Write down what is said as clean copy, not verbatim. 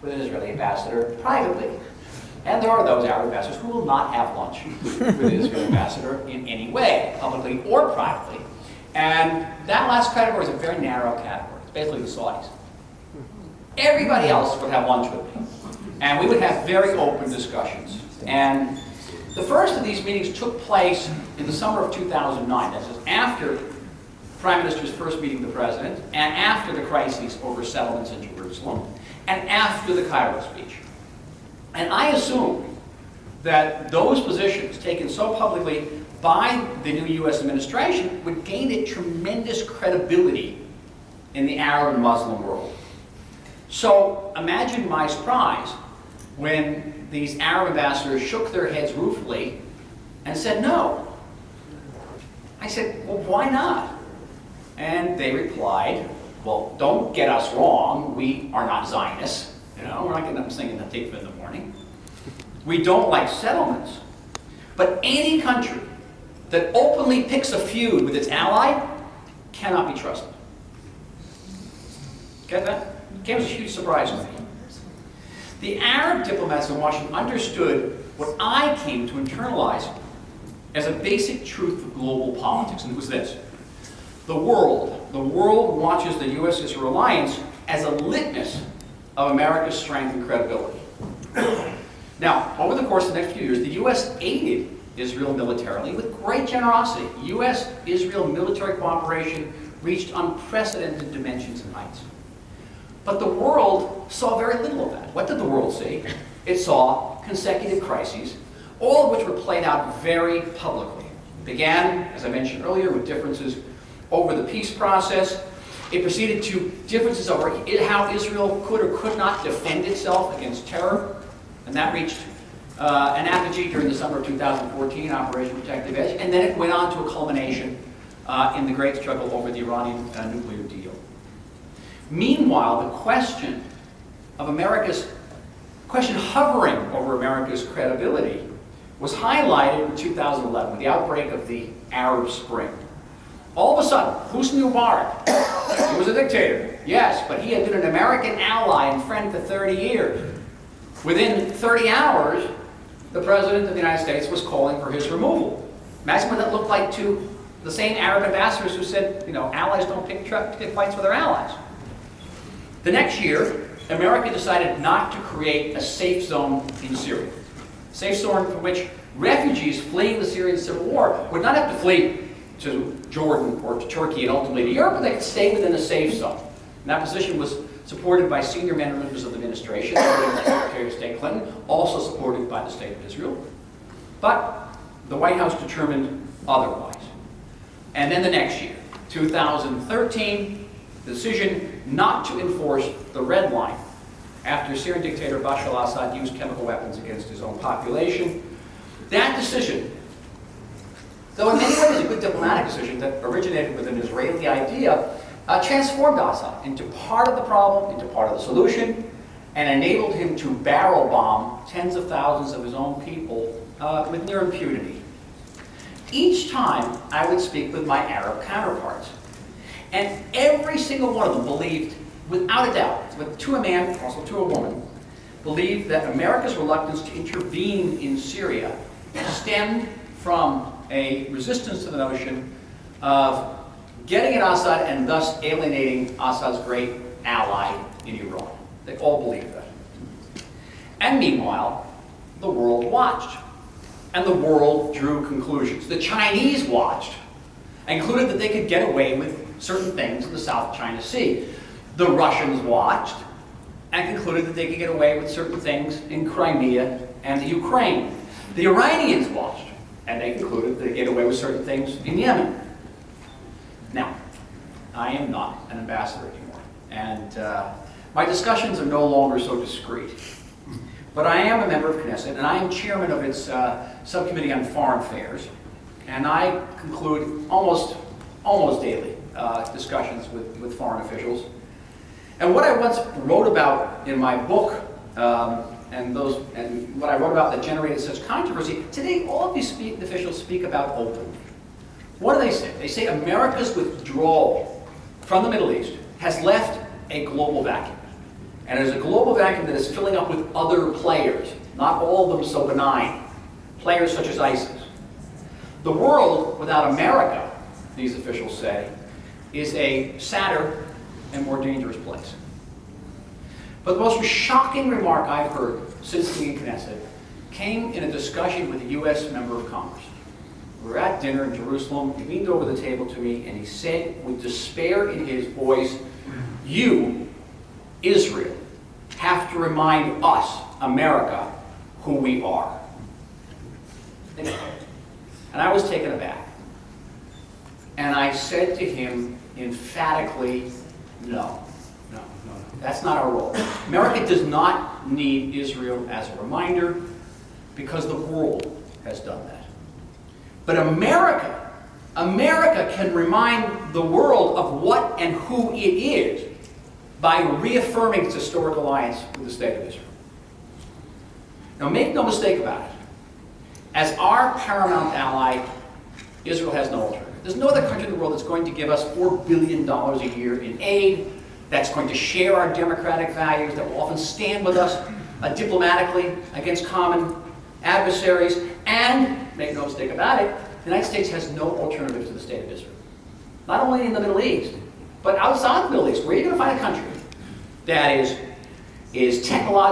with an Israeli ambassador privately. And there are those Arab ambassadors who will not have lunch with the Israeli ambassador in any way, publicly or privately. And that last category is a very narrow category. It's basically the Saudis. Everybody else would have lunch with me. And we would have very open discussions. And the first of these meetings took place in the summer of 2009. That is after the Prime Minister's first meeting with the President, and after the crises over settlements in Jerusalem, and after the Cairo speech. And I assumed that those positions taken so publicly by the new U.S. administration would gain it tremendous credibility in the Arab and Muslim world. So imagine my surprise when these Arab ambassadors shook their heads ruefully and said no. I said, well, why not? And they replied, well, don't get us wrong, we are not Zionists. You know, we're not getting up singing the tikva in the morning. We don't like settlements. But any country that openly picks a feud with its ally cannot be trusted. Get that? It came as a huge surprise to me. The Arab diplomats in Washington understood what I came to internalize as a basic truth of global politics, and it was this. The world watches the U.S.-Israel alliance as a litmus of America's strength and credibility. Now, over the course of the next few years, the U.S. aided Israel militarily with great generosity. U.S.-Israel military cooperation reached unprecedented dimensions and heights. But the world saw very little of that. What did the world see? It saw consecutive crises, all of which were played out very publicly. It began, as I mentioned earlier, with differences over the peace process. It proceeded to differences over how Israel could or could not defend itself against terror. And that reached an apogee during the summer of 2014, Operation Protective Edge. And then it went on to a culmination in the great struggle over the Iranian nuclear deal. Meanwhile, the question hovering over America's credibility was highlighted in 2011 with the outbreak of the Arab Spring. All of a sudden, Hosni Mubarak, he was a dictator, yes, but he had been an American ally and friend for 30 years. Within 30 hours, the President of the United States was calling for his removal. Imagine what that looked like to the same Arab ambassadors who said, you know, allies don't pick fights with their allies. The next year, America decided not to create a safe zone in Syria. A safe zone from which refugees fleeing the Syrian civil war would not have to flee to Jordan or to Turkey and ultimately to Europe, but they could stay within a safe zone. And that position was supported by senior members of the administration, including Secretary of State Clinton, also supported by the State of Israel. But the White House determined otherwise. And then the next year, 2013, the decision not to enforce the red line after Syrian dictator Bashar al-Assad used chemical weapons against his own population. That decision, though in many ways a good diplomatic decision that originated with an Israeli idea, transformed Assad into part of the problem, into part of the solution, and enabled him to barrel bomb tens of thousands of his own people with near impunity. Each time I would speak with my Arab counterparts. And every single one of them believed, without a doubt, but to a man, also to a woman, believed that America's reluctance to intervene in Syria stemmed from a resistance to the notion of getting at Assad and thus alienating Assad's great ally in Iran. They all believed that. And meanwhile, the world watched. And the world drew conclusions. The Chinese watched and concluded that they could get away with certain things in the South China Sea. The Russians watched and concluded that they could get away with certain things in Crimea and the Ukraine. The Iranians watched and they concluded they could get away with certain things in Yemen. Now, I am not an ambassador anymore, and my discussions are no longer so discreet. But I am a member of Knesset, and I am chairman of its subcommittee on foreign affairs, and I conclude almost daily discussions with foreign officials. And what I once wrote about in my book, and what I wrote about that generated such controversy, today all of these officials speak about openly. What do they say? They say America's withdrawal from the Middle East has left a global vacuum. And there's a global vacuum that is filling up with other players, not all of them so benign, players such as ISIS. The world without America, these officials say, is a sadder and more dangerous place. But the most shocking remark I've heard since being in Knesset came in a discussion with a U.S. member of Congress. We were at dinner in Jerusalem. He leaned over the table to me and he said with despair in his voice, "You, Israel, have to remind us, America, who we are." And I was taken aback. And I said to him emphatically, no. That's not our role. America does not need Israel as a reminder because the world has done that. But America can remind the world of what and who it is by reaffirming its historic alliance with the State of Israel. Now make no mistake about it. As our paramount ally, Israel has no alternative. There's no other country in the world that's going to give us $4 billion a year in aid, that's going to share our democratic values, that will often stand with us diplomatically against common adversaries, and, make no mistake about it, the United States has no alternative to the State of Israel. Not only in the Middle East, but outside the Middle East. Where are you going to find a country that is technologically